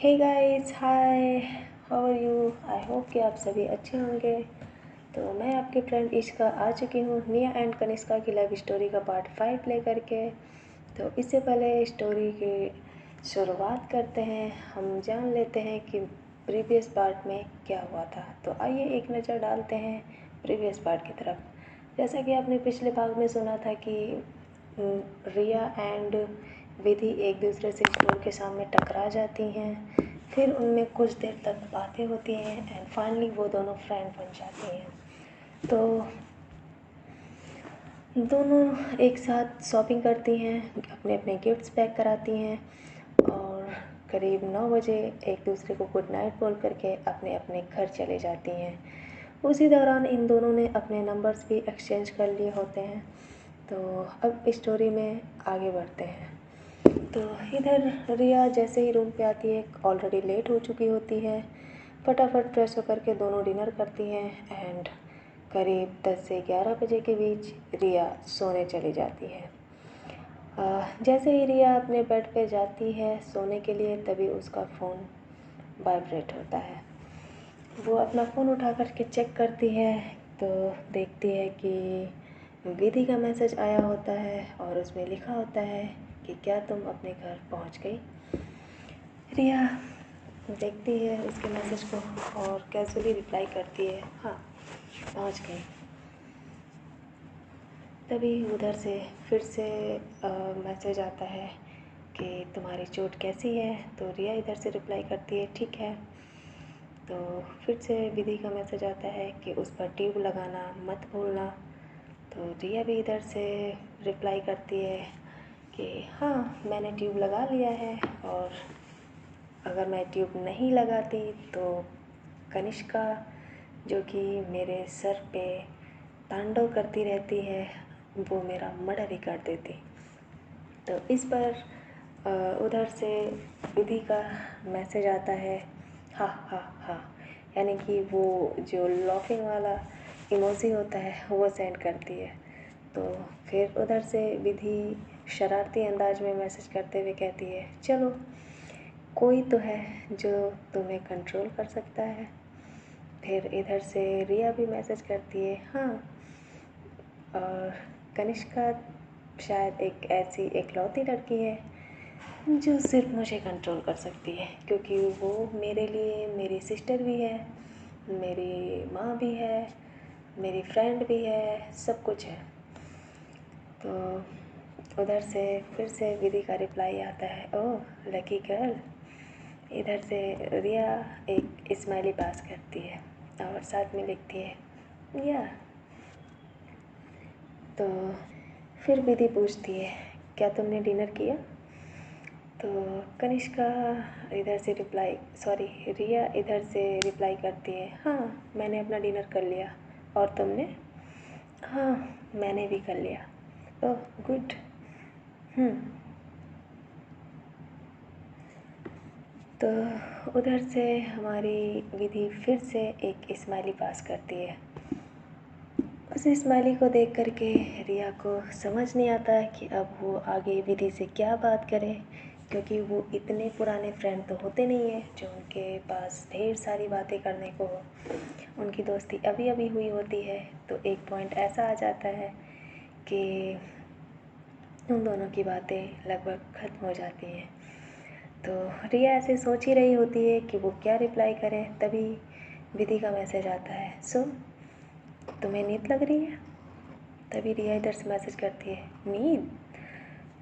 Hey guys, hi, how are you. I hope कि आप सभी अच्छे होंगे। तो मैं आपकी फ्रेंड इश्का आ चुकी हूँ निया एंड कनिष्का की लव स्टोरी का पार्ट 5 लेकर के। तो इससे पहले स्टोरी की शुरुआत करते हैं, हम जान लेते हैं कि प्रीवियस पार्ट में क्या हुआ था। तो आइए एक नज़र डालते हैं प्रीवियस पार्ट की तरफ। जैसा कि आपने पिछले भाग में सुना था कि रिया एंड विधि एक दूसरे से स्टोर के सामने टकरा जाती हैं, फिर उनमें कुछ देर तक बातें होती हैं एंड फाइनली वो दोनों फ्रेंड बन जाती हैं। तो दोनों एक साथ शॉपिंग करती हैं, अपने अपने गिफ्ट्स पैक कराती हैं और करीब 9 बजे एक दूसरे को गुड नाइट बोल करके अपने अपने घर चले जाती हैं। उसी दौरान इन दोनों ने अपने नंबर्स भी एक्सचेंज कर लिए होते हैं। तो अब स्टोरी में आगे बढ़ते हैं। तो इधर रिया जैसे ही रूम पे आती है, ऑलरेडी लेट हो चुकी होती है। फटाफट फ्रेश होकर के दोनों डिनर करती हैं एंड करीब 10 से 11 बजे के बीच रिया सोने चली जाती है। जैसे ही रिया अपने बेड पे जाती है सोने के लिए, तभी उसका फ़ोन वाइब्रेट होता है। वो अपना फ़ोन उठा करके चेक करती है तो देखती है कि विधि का मैसेज आया होता है और उसमें लिखा होता है कि क्या तुम अपने घर पहुंच गई। रिया देखती है उसके मैसेज को और कैजुअली रिप्लाई करती है, हाँ पहुंच गई। तभी उधर से फिर से मैसेज आता है कि तुम्हारी चोट कैसी है। तो रिया इधर से रिप्लाई करती है, ठीक है। तो फिर से विधि का मैसेज आता है कि उस पर ट्यूब लगाना मत भूलना। तो रिया भी इधर से रिप्लाई करती है कि हाँ मैंने ट्यूब लगा लिया है, और अगर मैं ट्यूब नहीं लगाती तो कनिष्का जो कि मेरे सर पे तांडव करती रहती है वो मेरा मर्डर ही कर देती। तो इस पर उधर से विधि का मैसेज आता है, हा हा हा, यानी कि वो जो लॉफिंग वाला इमोजी होता है वो सेंड करती है। तो फिर उधर से विधि शरारती अंदाज में मैसेज करते हुए कहती है, चलो कोई तो है जो तुम्हें कंट्रोल कर सकता है। फिर इधर से रिया भी मैसेज करती है, हाँ, और कनिष्का शायद एक ऐसी एकलौती लड़की है जो सिर्फ मुझे कंट्रोल कर सकती है, क्योंकि वो मेरे लिए मेरी सिस्टर भी है, मेरी माँ भी है, मेरी फ्रेंड भी है, सब कुछ है। तो उधर से फिर से विधि का रिप्लाई आता है, ओह लकी गर्ल। इधर से रिया एक स्माइली पास करती है और साथ में लिखती है या। तो फिर विधि पूछती है, क्या तुमने डिनर किया। तो कनिष्का इधर से रिया इधर से रिप्लाई करती है, हाँ मैंने अपना डिनर कर लिया, और तुमने। हाँ मैंने भी कर लिया। Oh good. तो उधर से हमारी विधि फिर से एक स्माइली पास करती है। उस स्माइली को देख करके रिया को समझ नहीं आता है कि अब वो आगे विधि से क्या बात करे, क्योंकि वो इतने पुराने फ्रेंड तो होते नहीं हैं जो उनके पास ढेर सारी बातें करने को हो। उनकी दोस्ती अभी अभी हुई होती है, तो एक पॉइंट ऐसा आ जाता है कि उन दोनों की बातें लगभग ख़त्म हो जाती हैं। तो रिया ऐसे सोच ही रही होती है कि वो क्या रिप्लाई करे, तभी विधि का मैसेज आता है, सो तुम्हें नींद लग रही है। तभी रिया इधर से मैसेज करती है, नींद,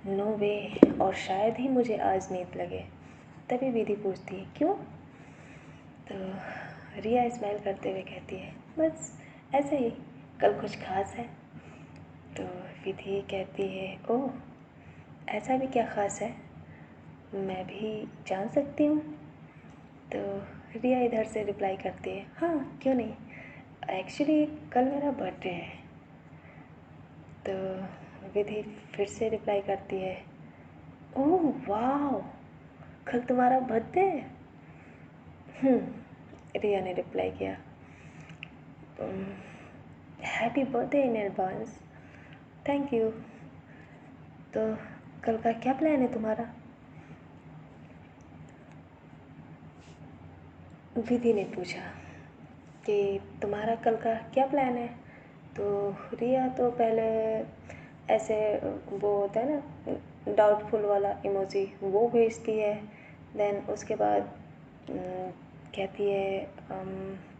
नो वे, और शायद ही मुझे आज नींद लगे। तभी विधि पूछती है, क्यों। तो रिया स्माइल करते हुए कहती है, बस ऐसे ही, कल कुछ खास है। तो विधि कहती है, ओह ऐसा भी क्या ख़ास है, मैं भी जान सकती हूँ। तो रिया इधर से रिप्लाई करती है, हाँ क्यों नहीं, एक्चुअली कल मेरा बर्थडे है। तो विधि फिर से रिप्लाई करती है, ओह वाह, कल तुम्हारा बर्थडे है। रिया ने रिप्लाई किया, happy birthday in advance, thank you. तो कल का क्या प्लान है तुम्हारा। विधि ने पूछा कि तुम्हारा कल का क्या प्लान है। तो रिया तो पहले ऐसे वो होता है ना डाउटफुल वाला इमोजी वो भेजती है। देन उसके बाद कहती है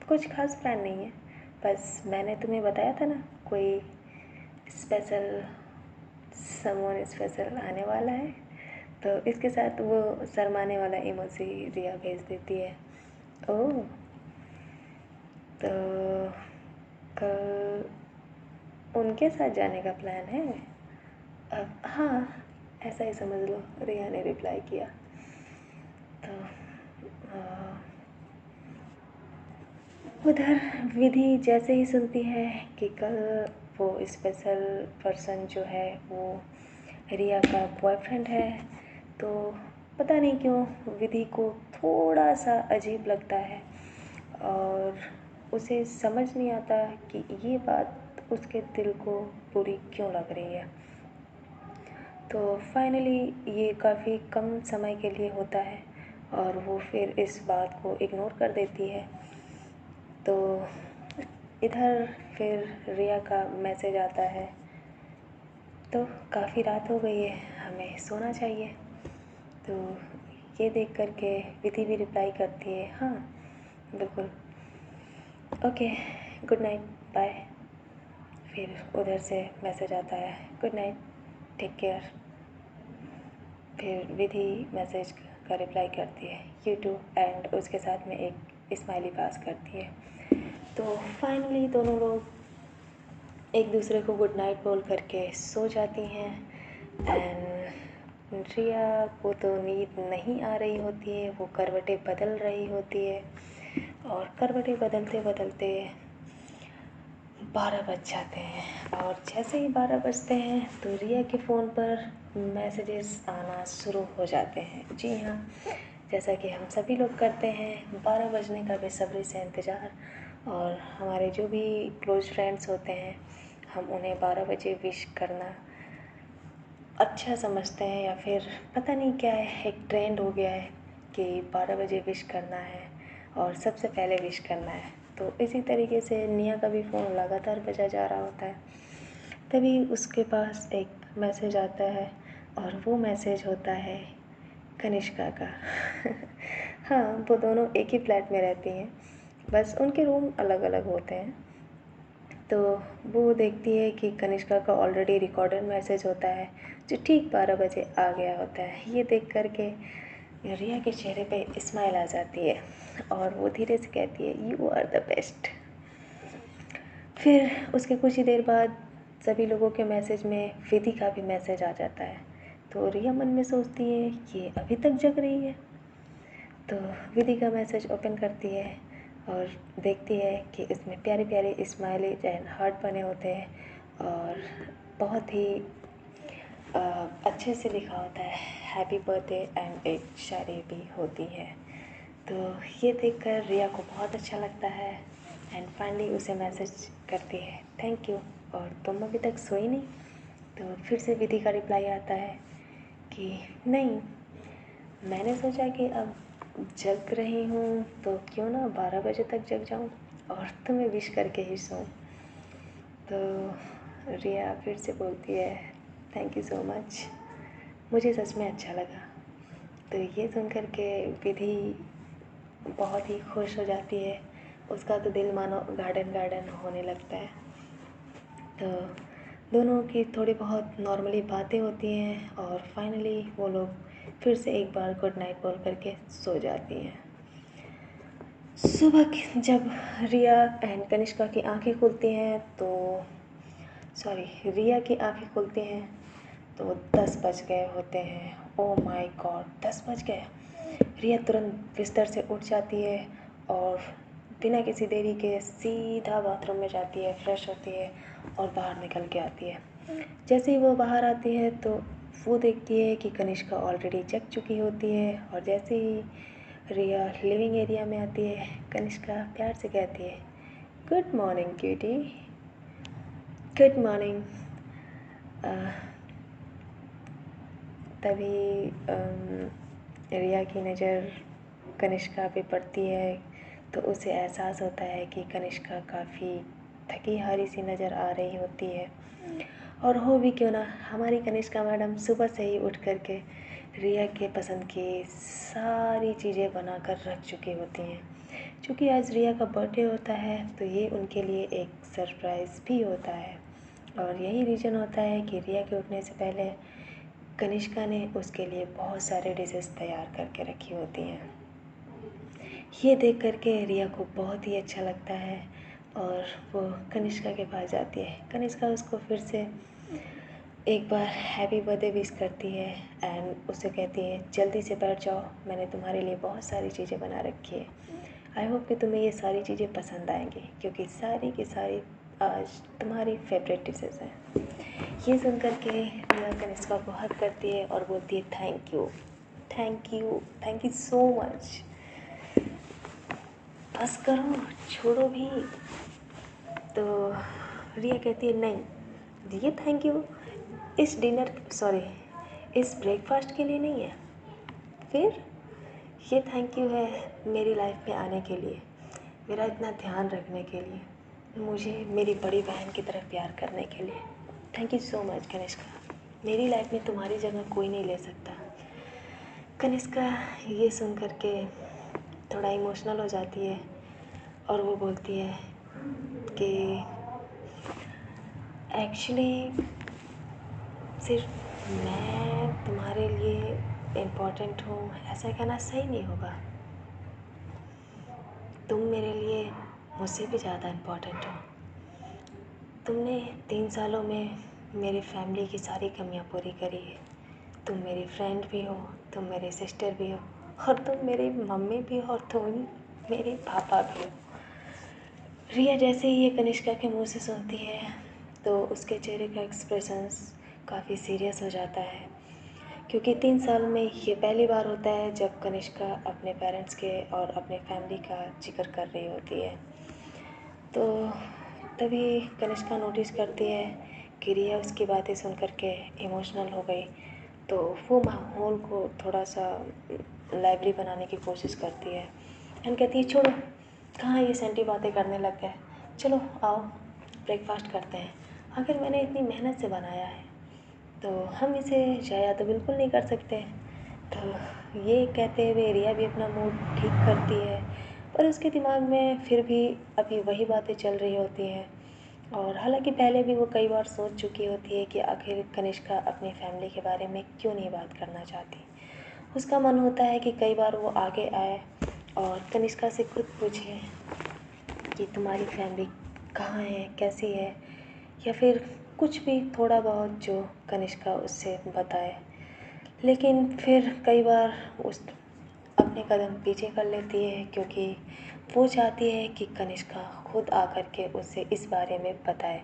कुछ खास प्लान नहीं है, बस मैंने तुम्हें बताया था ना कोई स्पेशल समवन स्पेशल आने वाला है। तो इसके साथ वो शर्माने वाला इमोजी रिया भेज देती है। ओह, तो कल उनके साथ जाने का प्लान है। अब हाँ, ऐसा ही समझ लो, रिया ने रिप्लाई किया। तो उधर विधि जैसे ही सुनती है कि कल वो स्पेशल पर्सन जो है वो रिया का बॉयफ्रेंड है, तो पता नहीं क्यों विधि को थोड़ा सा अजीब लगता है और उसे समझ नहीं आता कि ये बात उसके दिल को बुरी क्यों लग रही है। तो फाइनली ये काफ़ी कम समय के लिए होता है और वो फिर इस बात को इग्नोर कर देती है। तो इधर फिर रिया का मैसेज आता है, तो काफ़ी रात हो गई है, हमें सोना चाहिए। तो ये देख कर के विधि भी रिप्लाई करती है, हाँ बिल्कुल, ओके, गुड नाइट, बाय। फिर उधर से मैसेज आता है, गुड नाइट, टेक केयर। फिर विधि मैसेज का रिप्लाई करती है, यू टू, एंड उसके साथ में एक स्माइली पास करती है। तो फाइनली दोनों लोग एक दूसरे को गुड नाइट बोल करके सो जाती हैं। एंड रिया को तो नींद नहीं आ रही होती है, वो करवटें बदल रही होती है और करवटें बदलते बदलते 12 बज जाते हैं। और जैसे ही 12 बजते हैं तो रिया के फ़ोन पर मैसेजेस आना शुरू हो जाते हैं। जी हाँ, जैसा कि हम सभी लोग करते हैं, 12 बजने का बेसब्री से इंतज़ार। और हमारे जो भी क्लोज फ्रेंड्स होते हैं हम उन्हें 12 बजे विश करना अच्छा समझते हैं, या फिर पता नहीं क्या है, एक ट्रेंड हो गया है कि 12 बजे विश करना है और सबसे पहले विश करना है। तो इसी तरीके से निया का भी फ़ोन लगातार बजा जा रहा होता है। तभी उसके पास एक मैसेज आता है और वो मैसेज होता है कनिष्का का। हाँ, वो दोनों एक ही फ्लैट में रहती हैं, बस उनके रूम अलग अलग होते हैं। तो वो देखती है कि कनिष्का का ऑलरेडी रिकॉर्डेड मैसेज होता है जो ठीक 12 बजे आ गया होता है। ये देख कर के रिया के चेहरे पे स्माइल आ जाती है और वो धीरे से कहती है, यू आर द बेस्ट। फिर उसके कुछ ही देर बाद सभी लोगों के मैसेज में विधि का भी मैसेज आ जाता है। तो रिया मन में सोचती है ये अभी तक जग रही है। तो विधि का मैसेज ओपन करती है और देखती है कि इसमें प्यारे प्यारे स्माइलीज एंड हार्ट बने होते हैं और बहुत ही अच्छे से लिखा होता है हैप्पी बर्थडे, एंड एक शायरी भी होती है। तो ये देखकर रिया को बहुत अच्छा लगता है एंड फाइनली उसे मैसेज करती है, थैंक यू, और तुम अभी तक सोई नहीं। तो फिर से विधि का रिप्लाई आता है कि नहीं, मैंने सोचा कि अब जग रही हूँ तो क्यों ना 12 बजे तक जग जाऊँ और तुम्हें विश करके ही सोऊं। तो रिया फिर से बोलती है, थैंक यू सो मच, मुझे सच में अच्छा लगा। तो ये सुन कर के विधि बहुत ही खुश हो जाती है, उसका तो दिल मानो गार्डन गार्डन होने लगता है। तो दोनों की थोड़ी बहुत नॉर्मली बातें होती हैं और फाइनली वो लोग फिर से एक बार गुड नाइट बोल करके सो जाती हैं। सुबह जब रिया एंड कनिष्का की आंखें खुलती हैं तो रिया की आंखें खुलती हैं तो 10 बज गए होते हैं। ओ माय गॉड, 10 बज गए। रिया तुरंत बिस्तर से उठ जाती है और बिना किसी देरी के सीधा बाथरूम में जाती है, फ्रेश होती है और बाहर निकल के आती है। जैसे ही वो बाहर आती है तो वो देखती है कि कनिष्का ऑलरेडी जग चुकी होती है और जैसे ही रिया लिविंग एरिया में आती है कनिष्का प्यार से कहती है, good morning cutie, good morning. तभी रिया की नज़र कनिष्का पे पड़ती है तो उसे एहसास होता है कि कनिष्का काफ़ी थकी हारी सी नज़र आ रही होती है। और हो भी क्यों ना, हमारी कनिष्का मैडम सुबह से ही उठ कर के रिया के पसंद की सारी चीज़ें बना कर रख चुकी होती हैं। क्योंकि आज रिया का बर्थडे होता है तो ये उनके लिए एक सरप्राइज़ भी होता है। और यही रीज़न होता है कि रिया के उठने से पहले कनिष्का ने उसके लिए बहुत सारे डिशेस तैयार करके रखी होती हैं। ये देख कर के रिया को बहुत ही अच्छा लगता है और वो कनिष्का के पास जाती है। कनिष्का उसको फिर से एक बार हैप्पी बर्थडे विश करती है एंड उसे कहती है जल्दी से बैठ जाओ, मैंने तुम्हारे लिए बहुत सारी चीज़ें बना रखी है। आई होप कि तुम्हें ये सारी चीज़ें पसंद आएंगी क्योंकि सारी की सारी आज तुम्हारी फेवरेट डिशेस हैं। ये सुन कर के रिया कनिष्का को हग करती है और बोलती है thank you, thank you, thank you so much. बस करो, छोड़ो भी। तो रिया कहती है नहीं, ये थैंक यू इस इस ब्रेकफास्ट के लिए नहीं है, फिर ये थैंक यू है मेरी लाइफ में आने के लिए, मेरा इतना ध्यान रखने के लिए, मुझे मेरी बड़ी बहन की तरह प्यार करने के लिए। Thank you so much Kanishka, मेरी लाइफ में तुम्हारी जगह कोई नहीं ले सकता। कनिष्का ये सुन कर के थोड़ा इमोशनल हो जाती है और वो बोलती है कि एक्चुअली सिर्फ मैं तुम्हारे लिए इम्पोर्टेंट हूँ ऐसा कहना सही नहीं होगा। तुम मेरे लिए मुझसे भी ज़्यादा इम्पोर्टेंट हो। तुमने 3 सालों में मेरी फैमिली की सारी कमियाँ पूरी करी है। तुम मेरी फ्रेंड भी हो, तुम मेरी सिस्टर भी हो और तुम मेरी मम्मी भी हो और तुम मेरे पापा भी हो। रिया जैसे ही ये कनिष्का के मुंह से सुनती है तो उसके चेहरे का एक्सप्रेशंस काफ़ी सीरियस हो जाता है क्योंकि 3 साल में ये पहली बार होता है जब कनिष्का अपने पेरेंट्स के और अपने फैमिली का जिक्र कर रही होती है। तो तभी कनिष्का नोटिस करती है कि रिया उसकी बातें सुन कर के इमोशनल हो गई। तो वो माहौल को थोड़ा सा लाइवली बनाने की कोशिश करती है एंड कहती है छोड़ो, कहाँ ये सेंटी बातें करने लग गए, चलो आओ ब्रेकफास्ट करते हैं। आखिर मैंने इतनी मेहनत से बनाया है तो हम इसे ज़ाया तो बिल्कुल नहीं कर सकते। तो ये कहते हुए रिया भी अपना मूड ठीक करती है पर उसके दिमाग में फिर भी अभी वही बातें चल रही होती हैं। और हालांकि पहले भी वो कई बार सोच चुकी होती है कि आखिर कनिष्का अपनी फैमिली के बारे में क्यों नहीं बात करना चाहती। उसका मन होता है कि कई बार वो आगे आए और कनिष्का से खुद पूछे कि तुम्हारी फैमिली कहाँ है, कैसी है, या फिर कुछ भी थोड़ा बहुत जो कनिष्का उससे बताए। लेकिन फिर कई बार उस अपने कदम पीछे कर लेती है क्योंकि वो चाहती है कि कनिष्का खुद आकर के उससे इस बारे में बताए।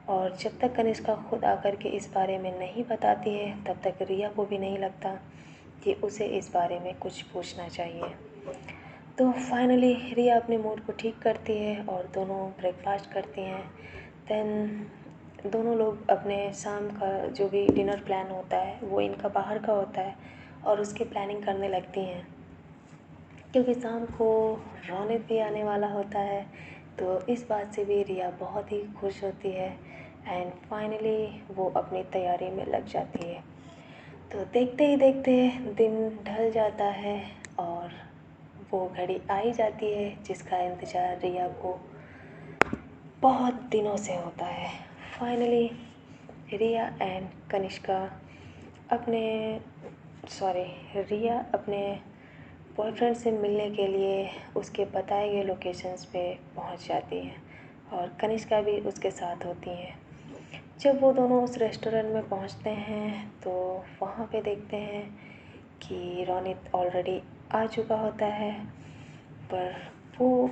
और जब तक कनिष्का खुद आकर के इस बारे में नहीं बताती है तब तक रिया को भी नहीं लगता कि उसे इस बारे में कुछ पूछना चाहिए। तो फाइनली रिया अपने मूड को ठीक करती है और दोनों ब्रेकफास्ट करती हैं। देन दोनों लोग अपने शाम का जो भी डिनर प्लान होता है वो इनका बाहर का होता है और उसकी प्लानिंग करने लगती हैं क्योंकि शाम को रौनक भी आने वाला होता है। तो इस बात से भी रिया बहुत ही खुश होती है एंड फाइनली वो अपनी तैयारी में लग जाती है। तो देखते ही देखते दिन ढल जाता है और वो घड़ी आ ही जाती है जिसका इंतज़ार रिया को बहुत दिनों से होता है। फाइनली रिया एंड कनिष्का अपने रिया अपने बॉयफ्रेंड से मिलने के लिए उसके बताए गए लोकेशंस पे पहुंच जाती है और कनिष्का भी उसके साथ होती हैं। जब वो दोनों उस रेस्टोरेंट में पहुंचते हैं तो वहाँ पे देखते हैं कि रोनित ऑलरेडी आ चुका होता है पर वो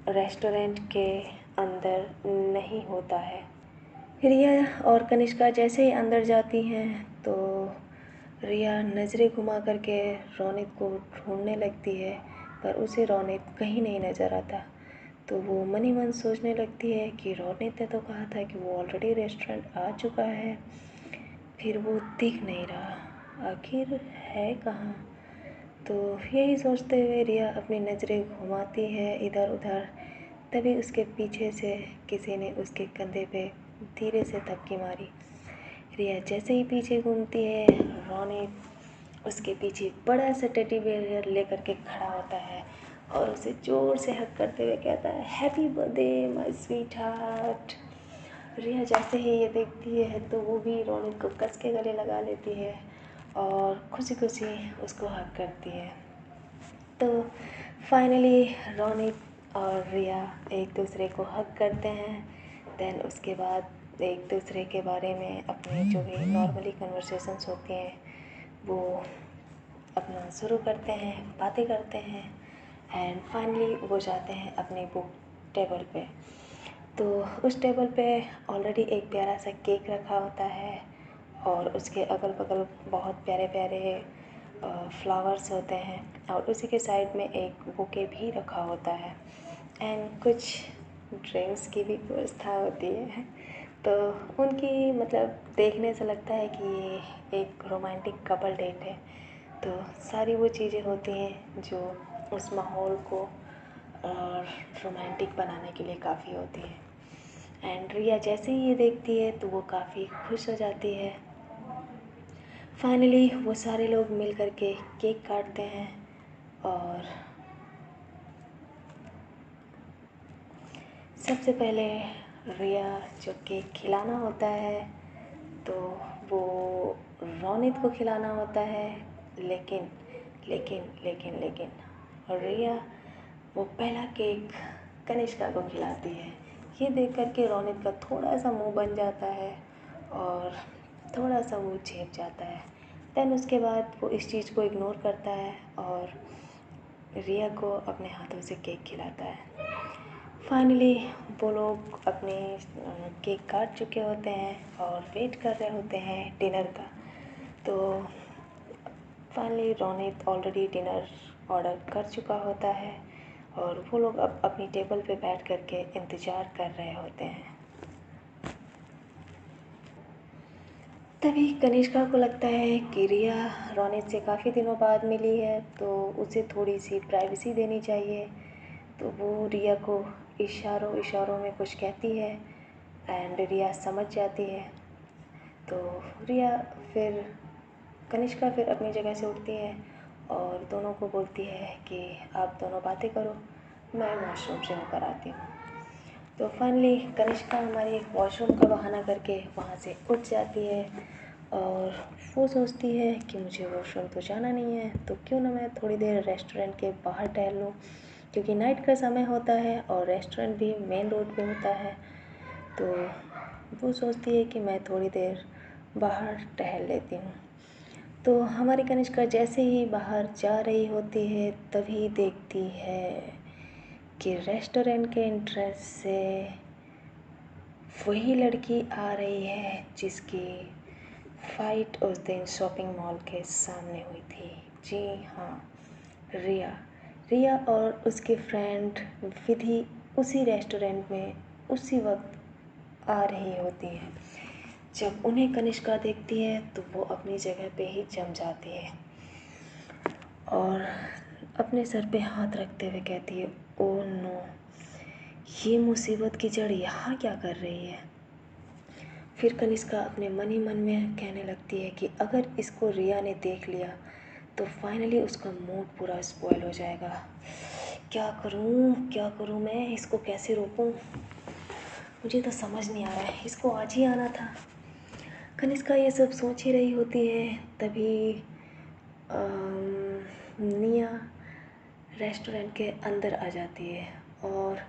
रेस्टोरेंट के अंदर नहीं होता है। रिया और कनिष्का जैसे ही अंदर जाती हैं तो रिया नज़रें घुमा करके रोनित को ढूंढने लगती है पर उसे रोनित कहीं नहीं नज़र आता। तो वो मन ही मन सोचने लगती है कि रोनित ने तो कहा था कि वो ऑलरेडी रेस्टोरेंट आ चुका है, फिर वो दिख नहीं रहा, आखिर है कहाँ। तो यही सोचते हुए रिया अपनी नज़रें घुमाती है इधर उधर, तभी उसके पीछे से किसी ने उसके कंधे पे धीरे से थपकी मारी। रिया जैसे ही पीछे घूमती है, रोनित उसके पीछे बड़ा सा टेडी बेयर लेकर के खड़ा होता है और उसे ज़ोर से हग करते हुए कहता है, happy birthday my sweetheart. Riya जैसे ही ये देखती है तो वो भी रोनित को कस के गले लगा लेती है और खुशी खुशी उसको हग करती है। तो फाइनली रोनित और रिया एक दूसरे को हग करते हैं। देन उसके बाद एक दूसरे के बारे में अपने जो भी नॉर्मली कन्वर्सेशंस होती हैं वो अपना शुरू करते हैं, बातें करते हैं एंड फाइनली वो जाते हैं अपनी बुक टेबल पे। तो उस टेबल पे ऑलरेडी एक प्यारा सा केक रखा होता है और उसके अगल बगल बहुत प्यारे प्यारे फ्लावर्स होते हैं और उसी के साइड में एक बुके भी रखा होता है एंड कुछ ड्रिंक्स की भी व्यवस्था होती है। तो उनकी मतलब देखने से लगता है कि ये एक रोमांटिक कपल डेट है। तो सारी वो चीज़ें होती हैं जो उस माहौल को और रोमांटिक बनाने के लिए काफ़ी होती है। एंड रिया जैसे ही ये देखती है तो वो काफ़ी खुश हो जाती है। फाइनली वो सारे लोग मिल कर के केक काटते हैं और सबसे पहले रिया जो केक खिलाना होता है तो वो रोनित को खिलाना होता है, लेकिन लेकिन लेकिन लेकिन रिया वो पहला केक कनिष्का को खिलाती है। ये देख कर के रोनित का थोड़ा सा मुंह बन जाता है और थोड़ा सा वो झेप जाता है। देन उसके बाद वो इस चीज़ को इग्नोर करता है और रिया को अपने हाथों से केक खिलाता है। फाइनली वो लोग अपने केक काट चुके होते हैं और वेट कर रहे होते हैं डिनर का। तो finally Ronit already dinner order कर चुका होता है और वो लोग अब अपनी टेबल पे बैठ कर के इंतज़ार कर रहे होते हैं। तभी कनिष्का को लगता है कि रिया रोनित से काफ़ी दिनों बाद मिली है तो उसे थोड़ी सी प्राइवेसी देनी चाहिए। तो वो रिया को इशारों इशारों में कुछ कहती है एंड रिया समझ जाती है। तो रिया फिर कनिष्का फिर अपनी जगह से उठती है और दोनों को बोलती है कि आप दोनों बातें करो, मैं वॉशरूम से होकर आती हूँ। तो फाइनली कनिष्का हमारी वॉशरूम का बहाना करके वहाँ से उठ जाती है और वो सोचती है कि मुझे वॉशरूम तो जाना नहीं है तो क्यों ना मैं थोड़ी देर रेस्टोरेंट के बाहर टहल लूँ, क्योंकि नाइट का समय होता है और रेस्टोरेंट भी मेन रोड पे होता है। तो वो सोचती है कि मैं थोड़ी देर बाहर टहल लेती हूँ। तो हमारी कनिष्का जैसे ही बाहर जा रही होती है तभी देखती है कि रेस्टोरेंट के एंट्रेंस से वही लड़की आ रही है जिसकी फाइट उस दिन शॉपिंग मॉल के सामने हुई थी। जी हाँ, रिया। रिया और उसकी फ्रेंड विधि उसी रेस्टोरेंट में उसी वक्त आ रही होती है। जब उन्हें कनिष्का देखती है तो वो अपनी जगह पे ही जम जाती है और अपने सर पे हाथ रखते हुए कहती है, ओ नो, ये मुसीबत की जड़ यहाँ क्या कर रही है। फिर कनिष्का अपने मन ही मन में कहने लगती है कि अगर इसको रिया ने देख लिया तो फाइनली उसका मूड पूरा स्पॉइल हो जाएगा। क्या करूँ मैं, इसको कैसे रोकूँ, मुझे तो समझ नहीं आ रहा है, इसको आज ही आना था। कनिष्का ये सब सोच ही रही होती है तभी निया रेस्टोरेंट के अंदर आ जाती है और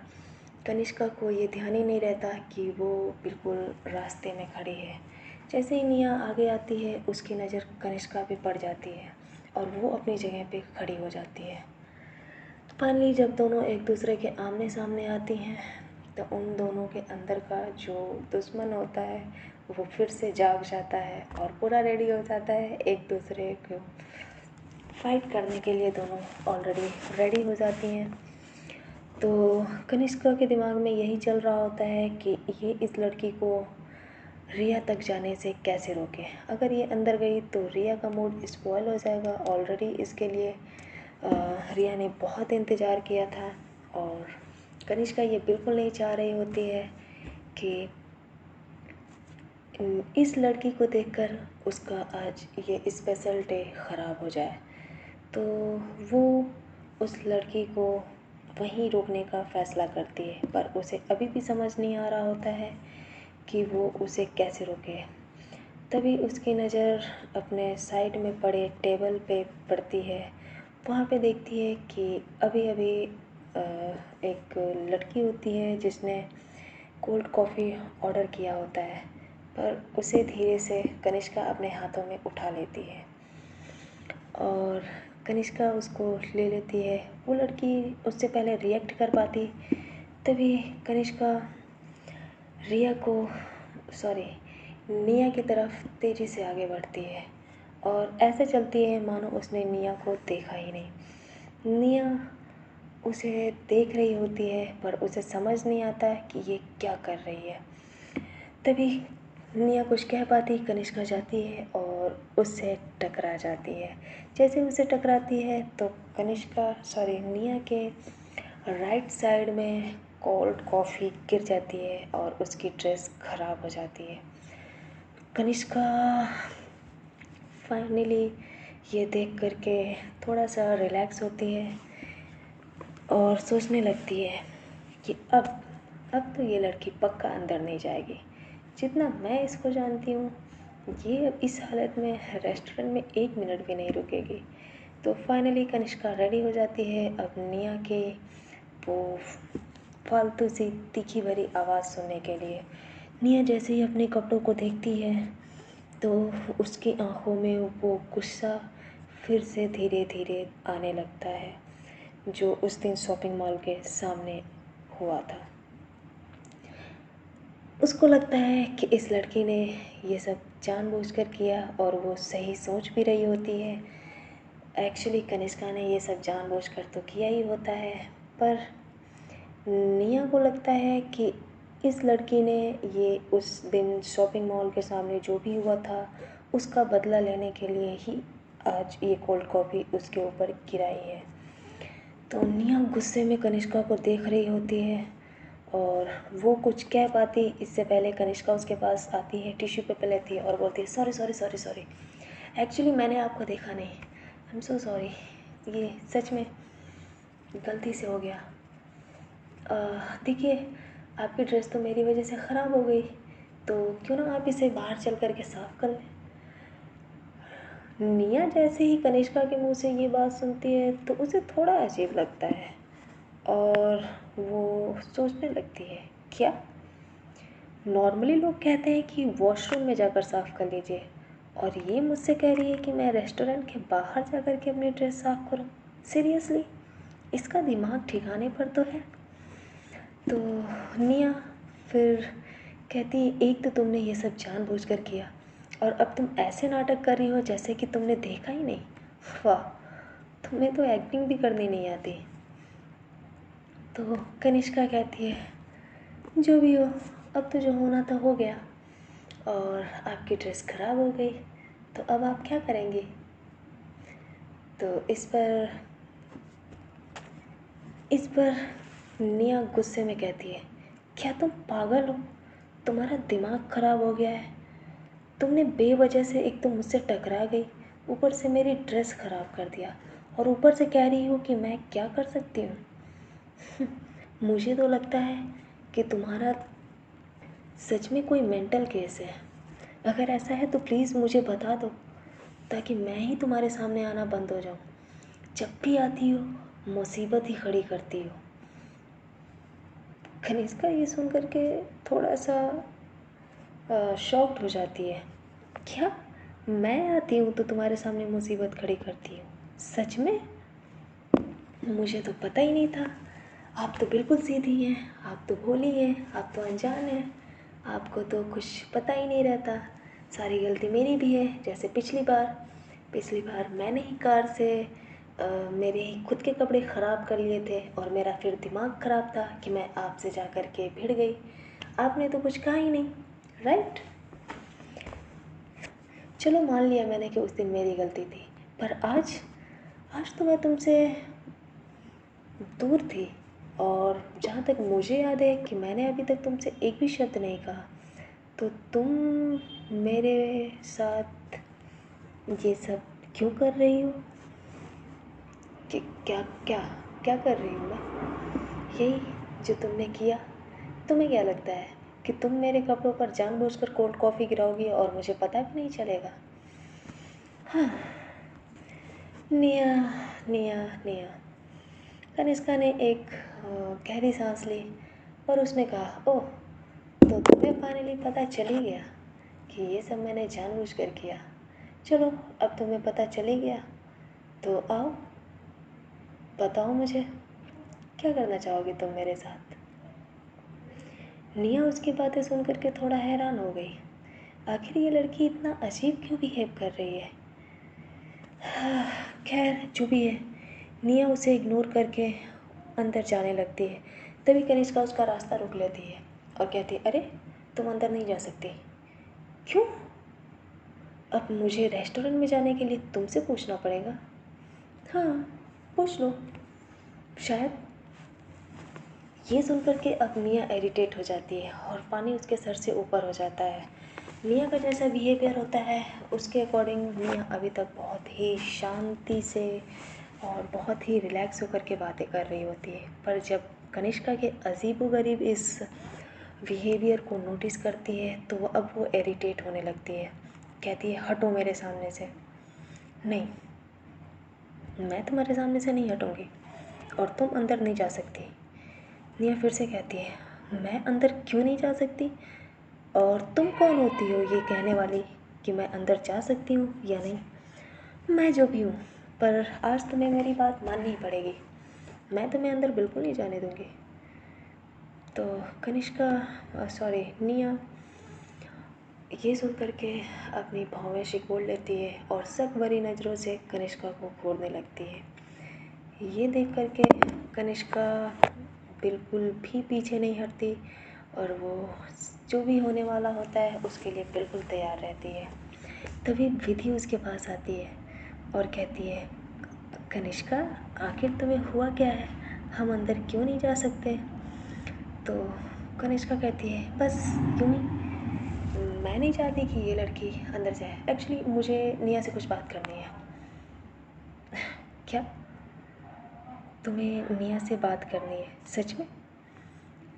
कनिष्का को ये ध्यान ही नहीं रहता कि वो बिल्कुल रास्ते में खड़ी है। जैसे ही निया आगे आती है उसकी नज़र कनिष्का पे पड़ जाती है और वो अपनी जगह पे खड़ी हो जाती है। फाइनली जब दोनों एक दूसरे के आमने सामने आती हैं तो उन दोनों के अंदर का जो दुश्मन होता है वो फिर से जाग जाता है और पूरा रेडी हो जाता है एक दूसरे को फाइट करने के लिए। दोनों ऑलरेडी रेडी हो जाती हैं। तो कनिष्का के दिमाग में यही चल रहा होता है कि ये इस लड़की को रिया तक जाने से कैसे रोके। अगर ये अंदर गई तो रिया का मूड स्पॉइल हो जाएगा। ऑलरेडी इसके लिए रिया ने बहुत इंतज़ार किया था और कनिष्का ये बिल्कुल नहीं चाह रही होती है कि इस लड़की को देखकर उसका आज ये स्पेशल डे ख़राब हो जाए। तो वो उस लड़की को वहीं रोकने का फ़ैसला करती है, पर उसे अभी भी समझ नहीं आ रहा होता है कि वो उसे कैसे रोके। तभी उसकी नज़र अपने साइड में पड़े टेबल पे पड़ती है। वहाँ पे देखती है कि अभी अभी एक लड़की होती है जिसने कोल्ड कॉफ़ी ऑर्डर किया होता है, पर उसे धीरे से कनिष्का अपने हाथों में उठा लेती है और कनिष्का उसको ले लेती है। वो लड़की उससे पहले रिएक्ट कर पाती, तभी कनिष्का रिया को निया की तरफ तेज़ी से आगे बढ़ती है और ऐसे चलती है मानो उसने निया को देखा ही नहीं। निया उसे देख रही होती है पर उसे समझ नहीं आता है कि ये क्या कर रही है। तभी निया कुछ कह पाती, कनिष्का जाती है और उससे टकरा जाती है। जैसे उसे टकराती है तो निया के राइट साइड में कोल्ड कॉफ़ी गिर जाती है और उसकी ड्रेस ख़राब हो जाती है। कनिष्का फाइनली ये देख करके थोड़ा सा रिलैक्स होती है और सोचने लगती है कि अब तो ये लड़की पक्का अंदर नहीं जाएगी। जितना मैं इसको जानती हूँ, ये अब इस हालत में रेस्टोरेंट में 1 मिनट भी नहीं रुकेगी। तो फाइनली कनिष्का रेडी हो जाती है अब निया के वो फालतू सी तीखी भरी आवाज़ सुनने के लिए। निया जैसे ही अपने कपड़ों को देखती है तो उसकी आंखों में वो गुस्सा फिर से धीरे धीरे आने लगता है, जो उस दिन शॉपिंग मॉल के सामने हुआ था। उसको लगता है कि इस लड़की ने ये सब जानबूझकर किया और वो सही सोच भी रही होती है। एक्चुअली कनिष्का ने ये सब जानबूझकर तो किया ही होता है, पर निया को लगता है कि इस लड़की ने ये उस दिन शॉपिंग मॉल के सामने जो भी हुआ था उसका बदला लेने के लिए ही आज ये कोल्ड कॉफ़ी उसके ऊपर गिराई है। तो निया गुस्से में कनिष्का को देख रही होती है और वो कुछ कह पाती इससे पहले कनिष्का उसके पास आती है, टिश्यू पेपर लेती है और बोलती है sorry sorry sorry sorry, actually मैंने आपको देखा नहीं, आई एम सो सॉरी, ये सच में गलती से हो गया। देखिए आपकी ड्रेस तो मेरी वजह से ख़राब हो गई, तो क्यों ना आप इसे बाहर चल कर के साफ़ कर लें। निया जैसे ही कनिष्का के मुंह से ये बात सुनती है तो उसे थोड़ा अजीब लगता है और वो सोचने लगती है, क्या नॉर्मली लोग कहते हैं कि वॉशरूम में जाकर साफ़ कर लीजिए और ये मुझसे कह रही है कि मैं रेस्टोरेंट के बाहर जा कर के अपनी ड्रेस साफ़ करूं। सीरियसली इसका दिमाग ठिकाने पर तो है। तो निया फिर कहती है, एक तो तुमने ये सब जानबूझकर किया और अब तुम ऐसे नाटक कर रही हो जैसे कि तुमने देखा ही नहीं। वाह, तुम्हें तो एक्टिंग भी करनी नहीं आती। तो कनिष्का कहती है जो भी हो, अब तो जो होना था हो गया और आपकी ड्रेस ख़राब हो गई, तो अब आप क्या करेंगी। तो इस पर निया गुस्से में कहती है, क्या तुम पागल हो, तुम्हारा दिमाग ख़राब हो गया है, तुमने बेवजह से एक तो मुझसे टकरा गई, ऊपर से मेरी ड्रेस ख़राब कर दिया और ऊपर से कह रही हो कि मैं क्या कर सकती हूँ। मुझे तो लगता है कि तुम्हारा सच में कोई मेंटल केस है। अगर ऐसा है तो प्लीज़ मुझे बता दो ताकि मैं ही तुम्हारे सामने आना बंद हो जाऊँ। जब भी आती हो मुसीबत ही खड़ी करती हो। कनिष्का ये सुन कर के थोड़ा सा शॉक्ड हो जाती है। क्या मैं आती हूँ तो तुम्हारे सामने मुसीबत खड़ी करती हूँ? सच में? मुझे तो पता ही नहीं था। आप तो बिल्कुल सीधी हैं, आप तो भोली हैं, आप तो अनजान हैं, आपको तो कुछ पता ही नहीं रहता। सारी गलती मेरी भी है, जैसे पिछली बार मैंने ही कार से मेरे ही खुद के कपड़े ख़राब कर लिए थे और मेरा फिर दिमाग ख़राब था कि मैं आपसे जा कर के भिड़ गई। आपने तो कुछ कहा ही नहीं, राइट? चलो मान लिया मैंने कि उस दिन मेरी गलती थी, पर आज तो मैं तुमसे दूर थी, और जहाँ तक मुझे याद है कि मैंने अभी तक तुमसे एक भी शब्द नहीं कहा, तो तुम मेरे साथ ये सब क्यों कर रही हो? कि क्या क्या क्या कर रही हूँ मैं? यही जो तुमने किया। तुम्हें क्या लगता है कि तुम मेरे कपड़ों पर जानबूझकर कोल्ड कॉफ़ी गिराओगी और मुझे पता भी नहीं चलेगा? हाँ। निया, निया, निया। कनिष्का ने एक गहरी सांस ली और उसने कहा, ओह, तो तुम्हें फाइनली पता चल ही गया कि ये सब मैंने जानबूझकर किया। चलो, अब तुम्हें पता चल ही गया, तो आओ बताओ मुझे, क्या करना चाहोगे तुम मेरे साथ? निया उसकी बातें सुनकर के थोड़ा हैरान हो गई। आखिर ये लड़की इतना अजीब क्यों बिहेव कर रही है? खैर, जो भी है, निया उसे इग्नोर करके अंदर जाने लगती है। तभी कनिष्का उसका रास्ता रोक लेती है और कहती है, अरे, तुम अंदर नहीं जा सकती। क्यों? अब मुझे रेस्टोरेंट में जाने के लिए तुमसे पूछना पड़ेगा? हाँ, पूछ लो। शायद। ये सुनकर के अब निया इरिटेट हो जाती है और पानी उसके सर से ऊपर हो जाता है। निया का जैसा बिहेवियर होता है उसके अकॉर्डिंग निया अभी तक बहुत ही शांति से और बहुत ही रिलैक्स होकर के बातें कर रही होती है, पर जब कनिष्का के अजीबोगरीब इस बिहेवियर को नोटिस करती है तो अब वो इरिटेट होने लगती है। कहती है, हटो मेरे सामने से। नहीं, मैं तुम्हारे सामने से नहीं हटूंगी और तुम अंदर नहीं जा सकती। निया फिर से कहती है, मैं अंदर क्यों नहीं जा सकती? और तुम कौन होती हो ये कहने वाली कि मैं अंदर जा सकती हूँ या नहीं? मैं जो भी हूँ, पर आज तुम्हें मेरी बात माननी ही पड़ेगी। मैं तुम्हें अंदर बिल्कुल नहीं जाने दूँगी। तो कनिष्का, सॉरी, निया ये सुन करके अपनी भौवें सिकोड़ लेती है और सब बड़ी नज़रों से कनिष्का को घूरने लगती है। ये देख करके कनिष्का बिल्कुल भी पीछे नहीं हटती और वो जो भी होने वाला होता है उसके लिए बिल्कुल तैयार रहती है। तभी विधि उसके पास आती है और कहती है, कनिष्का, आखिर तुम्हें हुआ क्या है? हम अंदर क्यों नहीं जा सकते? तो कनिष्का कहती है, बस यूँ ही, मैं नहीं चाहती कि ये लड़की अंदर जाए। एक्चुअली मुझे निया से कुछ बात करनी है। क्या? तुम्हें निया से बात करनी है? सच में?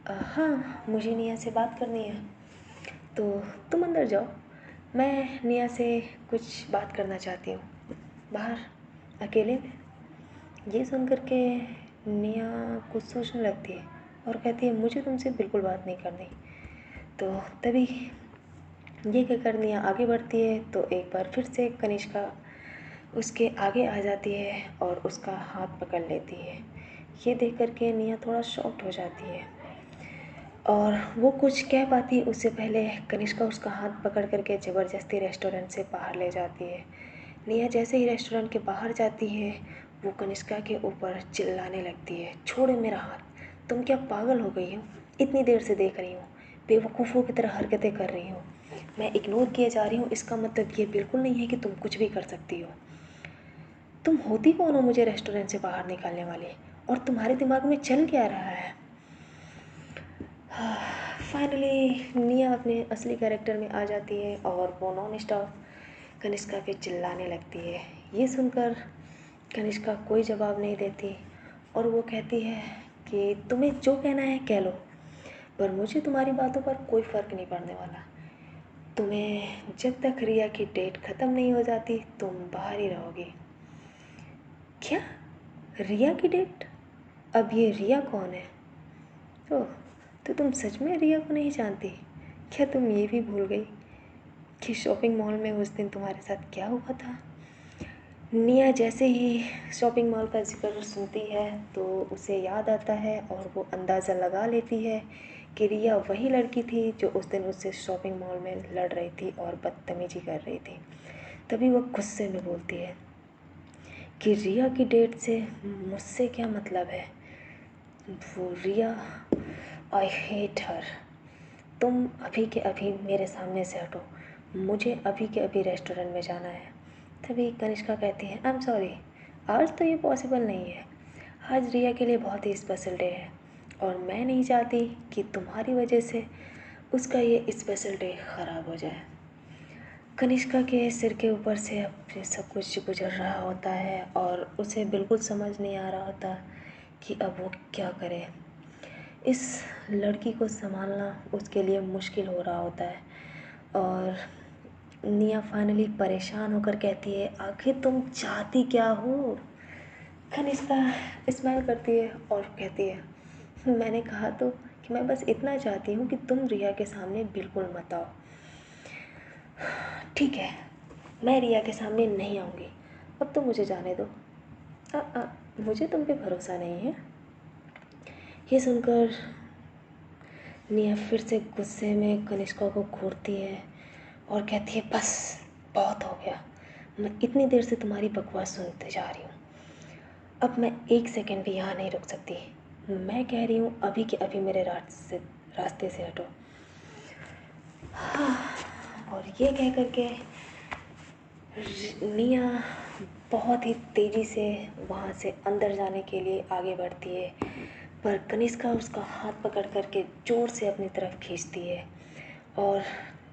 हाँ, मुझे निया से बात करनी है। तो तुम अंदर जाओ, मैं निया से कुछ बात करना चाहती हूँ, बाहर अकेले में। ये सुन कर के निया कुछ सोचने लगती है और कहती है, मुझे तुमसे बिल्कुल बात नहीं करनी। तो तभी ये कहकर निया आगे बढ़ती है तो एक बार फिर से कनिष्का उसके आगे आ जाती है और उसका हाथ पकड़ लेती है। ये देख कर के निया थोड़ा शॉक्ड हो जाती है और वो कुछ कह पाती उससे पहले कनिष्का उसका हाथ पकड़ करके ज़बरदस्ती रेस्टोरेंट से बाहर ले जाती है। निया जैसे ही रेस्टोरेंट के बाहर जाती है वो कनिष्का के ऊपर चिल्लाने लगती है, छोड़ो मेरा हाथ, तुम क्या पागल हो गई हो? इतनी देर से देख रही हूँ, बेवकूफ़ों की तरह हरकतें कर रही हो। मैं इग्नोर किए जा रही हूँ, इसका मतलब ये बिल्कुल नहीं है कि तुम कुछ भी कर सकती हो। तुम होती कौन हो मुझे रेस्टोरेंट से बाहर निकालने वाली? और तुम्हारे दिमाग में चल क्या रहा है? फाइनली निया अपने असली कैरेक्टर में आ जाती है और वो नॉन स्टॉप कनिष्का पे चिल्लाने लगती है। ये सुनकर कनिष्का कोई जवाब नहीं देती और वो कहती है कि तुम्हें जो कहना है कह लो, पर मुझे तुम्हारी बातों पर कोई फ़र्क नहीं पड़ने वाला। तुम्हें जब तक रिया की डेट ख़त्म नहीं हो जाती तुम बाहर ही रहोगी। क्या? रिया की डेट? अब ये रिया कौन है? ओह, तो तुम सच में रिया को नहीं जानती? क्या तुम ये भी भूल गई कि शॉपिंग मॉल में उस दिन तुम्हारे साथ क्या हुआ था? निया जैसे ही शॉपिंग मॉल का जिक्र सुनती है तो उसे याद आता है और वो अंदाज़ा लगा लेती है कि रिया वही लड़की थी जो उस दिन उससे शॉपिंग मॉल में लड़ रही थी और बदतमीजी कर रही थी। तभी वो गुस्से में बोलती है कि रिया की डेट से मुझसे क्या मतलब है? वो रिया, आई हेट हर। तुम अभी के अभी मेरे सामने से हटो, मुझे अभी के अभी रेस्टोरेंट में जाना है। तभी कनिष्का कहती है, आई एम सॉरी, आज तो ये पॉसिबल नहीं है। आज रिया के लिए बहुत ही स्पेशल डे है और मैं नहीं चाहती कि तुम्हारी वजह से उसका ये स्पेशल डे ख़राब हो जाए। कनिष्का के सिर के ऊपर से अब ये सब कुछ गुजर रहा होता है और उसे बिल्कुल समझ नहीं आ रहा होता कि अब वो क्या करे। इस लड़की को संभालना उसके लिए मुश्किल हो रहा होता है और निया फाइनली परेशान होकर कहती है, आखिर तुम चाहती क्या हो? कनिष्का स्माइल करती है और कहती है, मैंने कहा तो कि मैं बस इतना चाहती हूँ कि तुम रिया के सामने बिल्कुल मत आओ। ठीक है, मैं रिया के सामने नहीं आऊँगी, अब तो मुझे जाने दो। मुझे तुम पे भरोसा नहीं है। ये सुनकर निया फिर से गुस्से में कनिष्का को घूरती है और कहती है, बस बहुत हो गया, मैं इतनी देर से तुम्हारी बकवास सुनते जा रही हूँ, अब मैं एक सेकंड भी यहाँ नहीं रुक सकती। मैं कह रही हूँ अभी के अभी मेरे रास्ते से हटो। और ये कह करके निया बहुत ही तेज़ी से वहाँ से अंदर जाने के लिए आगे बढ़ती है, पर कनिष्का उसका हाथ पकड़ करके ज़ोर से अपनी तरफ खींचती है और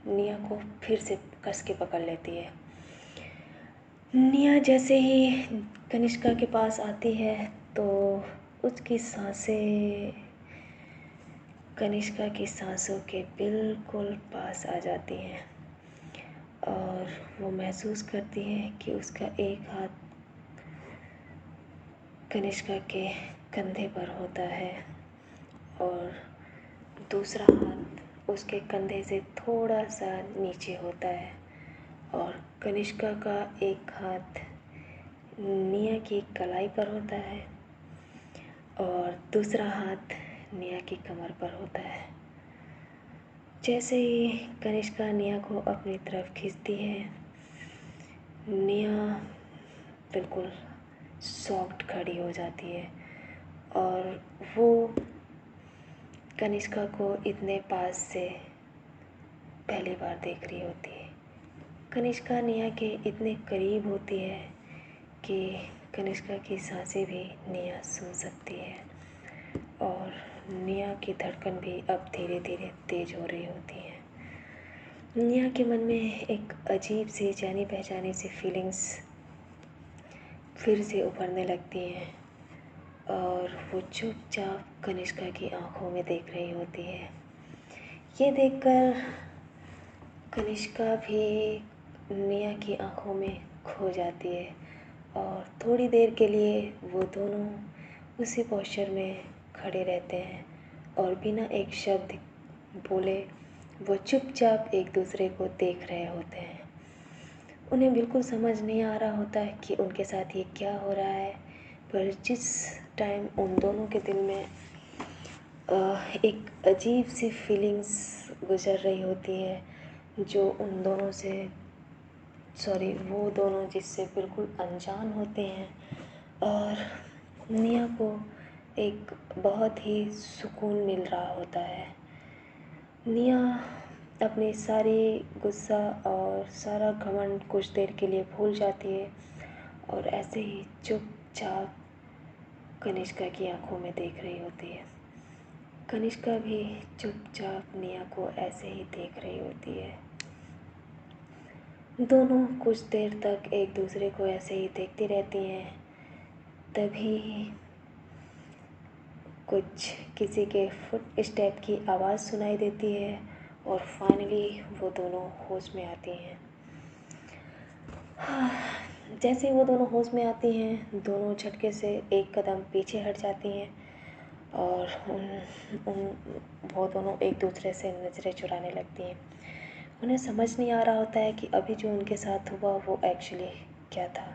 निया को फिर से कस के पकड़ लेती है। निया जैसे ही कनिष्का के पास आती है तो उसकी सांसें कनिष्का की सांसों के बिल्कुल पास आ जाती हैं और वो महसूस करती है कि उसका एक हाथ कनिष्का के कंधे पर होता है और दूसरा हाथ उसके कंधे से थोड़ा सा नीचे होता है और कनिष्का का एक हाथ निया की कलाई पर होता है और दूसरा हाथ निया की कमर पर होता है। जैसे ही कनिष्का निया को अपनी तरफ खींचती है, निया बिल्कुल सॉफ्ट खड़ी हो जाती है और वो कनिष्का को इतने पास से पहली बार देख रही होती है। कनिष्का निया के इतने करीब होती है कि कनिष्का की सांसें भी निया सुन सकती है और निया की धड़कन भी अब धीरे धीरे तेज हो रही होती है। निया के मन में एक अजीब सी जानी पहचानी सी फीलिंग्स फिर से उभरने लगती हैं और वो चुपचाप कनिष्का की आंखों में देख रही होती है। ये देखकर कनिष्का भी निया की आंखों में खो जाती है और थोड़ी देर के लिए वो दोनों उसी पोस्चर में खड़े रहते हैं और बिना एक शब्द बोले वो चुपचाप एक दूसरे को देख रहे होते हैं। उन्हें बिल्कुल समझ नहीं आ रहा होता है कि उनके साथ ये क्या हो रहा है, पर जिस टाइम उन दोनों के दिल में एक अजीब सी फीलिंग्स गुजर रही होती है जो उन दोनों से वो दोनों जिससे बिल्कुल अनजान होते हैं और निया को एक बहुत ही सुकून मिल रहा होता है। निया अपनी सारी गुस्सा और सारा घमंड कुछ देर के लिए भूल जाती है और ऐसे ही चुपचाप कनिष्का की आंखों में देख रही होती है। कनिष्का भी चुपचाप निया को ऐसे ही देख रही होती है। दोनों कुछ देर तक एक दूसरे को ऐसे ही देखती रहती हैं। तभी कुछ किसी के फुट स्टेप की आवाज़ सुनाई देती है और फाइनली वो दोनों होश में आती हैं। जैसे ही वो दोनों होश में आती हैं, दोनों झटके से एक कदम पीछे हट जाती हैं और वो दोनों एक दूसरे से नज़रें चुराने लगती हैं। उन्हें समझ नहीं आ रहा होता है कि अभी जो उनके साथ हुआ वो एक्चुअली क्या था।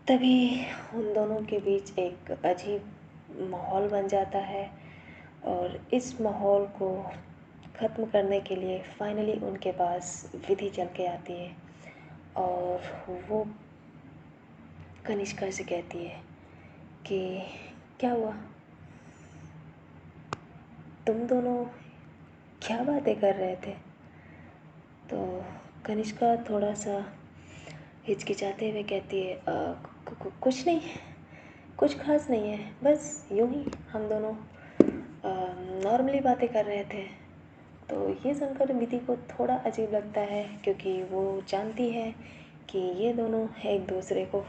तभी उन दोनों के बीच एक अजीब माहौल बन जाता है और इस माहौल को ख़त्म करने के लिए फाइनली उनके पास विधि चल के आती है और वो कनिष्का से कहती है कि क्या हुआ, तुम दोनों क्या बातें कर रहे थे। तो कनिष्का थोड़ा सा हिचकिचाते हुए कहती है कुछ नहीं, कुछ खास नहीं है, बस यूँ ही हम दोनों नॉर्मली बातें कर रहे थे। तो ये सुनकर विधि को थोड़ा अजीब लगता है, क्योंकि वो जानती है कि ये दोनों एक दूसरे को